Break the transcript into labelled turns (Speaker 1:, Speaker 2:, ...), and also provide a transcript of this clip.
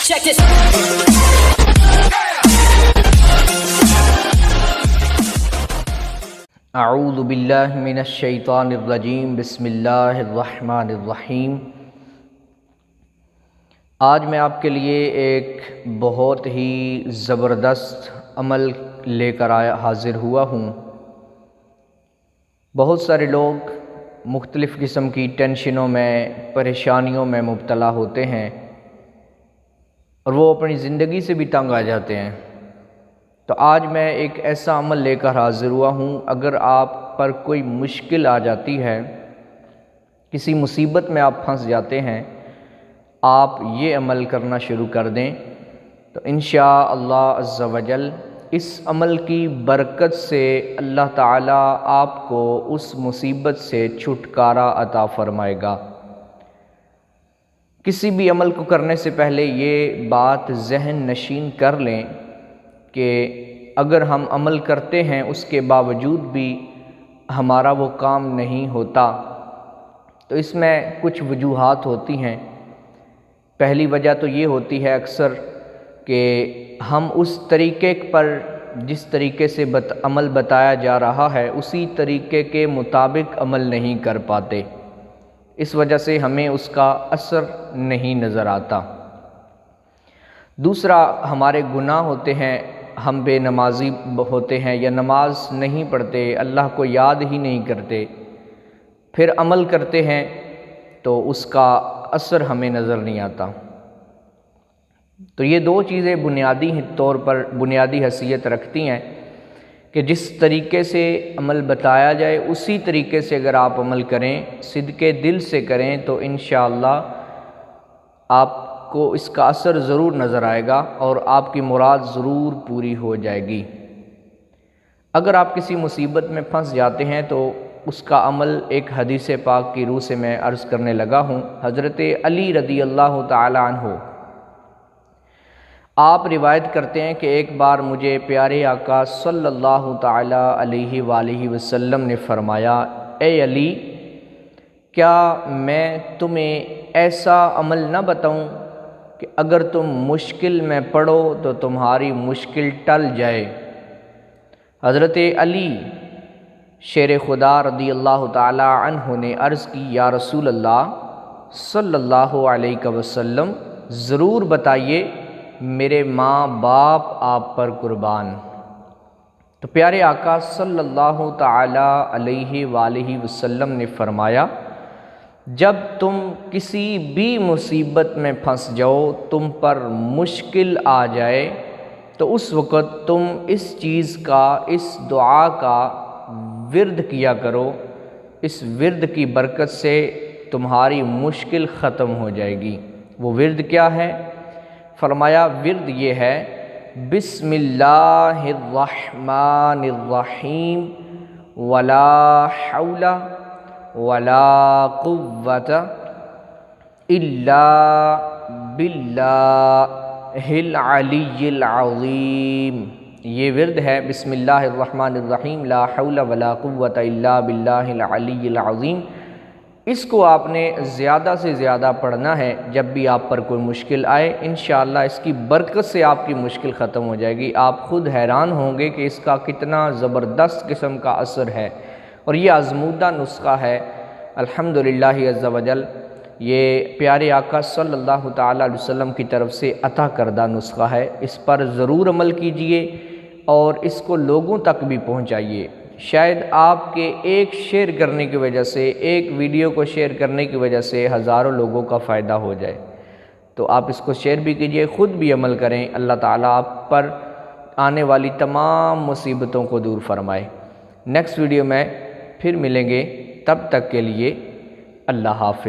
Speaker 1: Check this.
Speaker 2: اعوذ باللہ من الشیطان الرجیم، بسم اللہ الرحمن الرحیم۔ آج میں آپ کے لیے ایک بہت ہی زبردست عمل لے کر حاضر ہوا ہوں۔ بہت سارے لوگ مختلف قسم کی ٹینشنوں میں، پریشانیوں میں مبتلا ہوتے ہیں اور وہ اپنی زندگی سے بھی تنگ آ جاتے ہیں۔ تو آج میں ایک ایسا عمل لے کر حاضر ہوا ہوں، اگر آپ پر کوئی مشکل آ جاتی ہے، کسی مصیبت میں آپ پھنس جاتے ہیں، آپ یہ عمل کرنا شروع کر دیں تو انشاءاللہ عز و جل اس عمل کی برکت سے اللہ تعالیٰ آپ کو اس مصیبت سے چھٹکارا عطا فرمائے گا۔ کسی بھی عمل کو کرنے سے پہلے یہ بات ذہن نشین کر لیں کہ اگر ہم عمل کرتے ہیں اس کے باوجود بھی ہمارا وہ کام نہیں ہوتا تو اس میں کچھ وجوہات ہوتی ہیں۔ پہلی وجہ تو یہ ہوتی ہے اکثر کہ ہم اس طریقے پر جس طریقے سے عمل بتایا جا رہا ہے اسی طریقے کے مطابق عمل نہیں کر پاتے، اس وجہ سے ہمیں اس کا اثر نہیں نظر آتا۔ دوسرا، ہمارے گناہ ہوتے ہیں، ہم بے نمازی ہوتے ہیں یا نماز نہیں پڑھتے، اللہ کو یاد ہی نہیں کرتے، پھر عمل کرتے ہیں تو اس کا اثر ہمیں نظر نہیں آتا۔ تو یہ دو چیزیں بنیادی طور پر بنیادی حیثیت رکھتی ہیں کہ جس طریقے سے عمل بتایا جائے اسی طریقے سے اگر آپ عمل کریں، صدقے دل سے کریں، تو انشاءاللہ آپ کو اس کا اثر ضرور نظر آئے گا اور آپ کی مراد ضرور پوری ہو جائے گی۔ اگر آپ کسی مصیبت میں پھنس جاتے ہیں تو اس کا عمل ایک حدیث پاک کی روح سے میں عرض کرنے لگا ہوں۔ حضرت علی رضی اللہ تعالی عنہ آپ روایت کرتے ہیں کہ ایک بار مجھے پیارے آقا صلی اللہ تعالی علیہ وآلہ وسلم نے فرمایا، اے علی، کیا میں تمہیں ایسا عمل نہ بتاؤں کہ اگر تم مشکل میں پڑو تو تمہاری مشکل ٹل جائے؟ حضرت علی شیر خدا رضی اللہ تعالی عنہ نے عرض کی، یا رسول اللہ صلی اللہ علیہ وسلم، ضرور بتائیے، میرے ماں باپ آپ پر قربان۔ تو پیارے آقا صلی اللہ تعالی علیہ وآلہ وسلم نے فرمایا، جب تم کسی بھی مصیبت میں پھنس جاؤ، تم پر مشکل آ جائے، تو اس وقت تم اس چیز کا، اس دعا کا ورد کیا کرو، اس ورد کی برکت سے تمہاری مشکل ختم ہو جائے گی۔ وہ ورد کیا ہے؟ فرمایا، ورد یہ ہے، بسم اللہ الرحمن الرحیم ولا حول ولا قوة الا باللہ العلی العظیم۔ یہ ورد ہے، بسم اللہ الرحمن الرحیم لا حول ولا قوة الا باللہ العلی العظیم۔ اس کو آپ نے زیادہ سے زیادہ پڑھنا ہے جب بھی آپ پر کوئی مشکل آئے، انشاءاللہ اس کی برکت سے آپ کی مشکل ختم ہو جائے گی۔ آپ خود حیران ہوں گے کہ اس کا کتنا زبردست قسم کا اثر ہے، اور یہ آزمودہ نسخہ ہے الحمدللہ عز و جل۔ یہ پیارے آقا صلی اللہ تعالی علیہ وسلم کی طرف سے عطا کردہ نسخہ ہے۔ اس پر ضرور عمل کیجئے اور اس کو لوگوں تک بھی پہنچائیے۔ شاید آپ کے ایک شیئر کرنے کی وجہ سے، ایک ویڈیو کو شیئر کرنے کی وجہ سے ہزاروں لوگوں کا فائدہ ہو جائے۔ تو آپ اس کو شیئر بھی کیجئے، خود بھی عمل کریں، اللہ تعالیٰ آپ پر آنے والی تمام مصیبتوں کو دور فرمائے۔ نیکسٹ ویڈیو میں پھر ملیں گے، تب تک کے لیے اللہ حافظ۔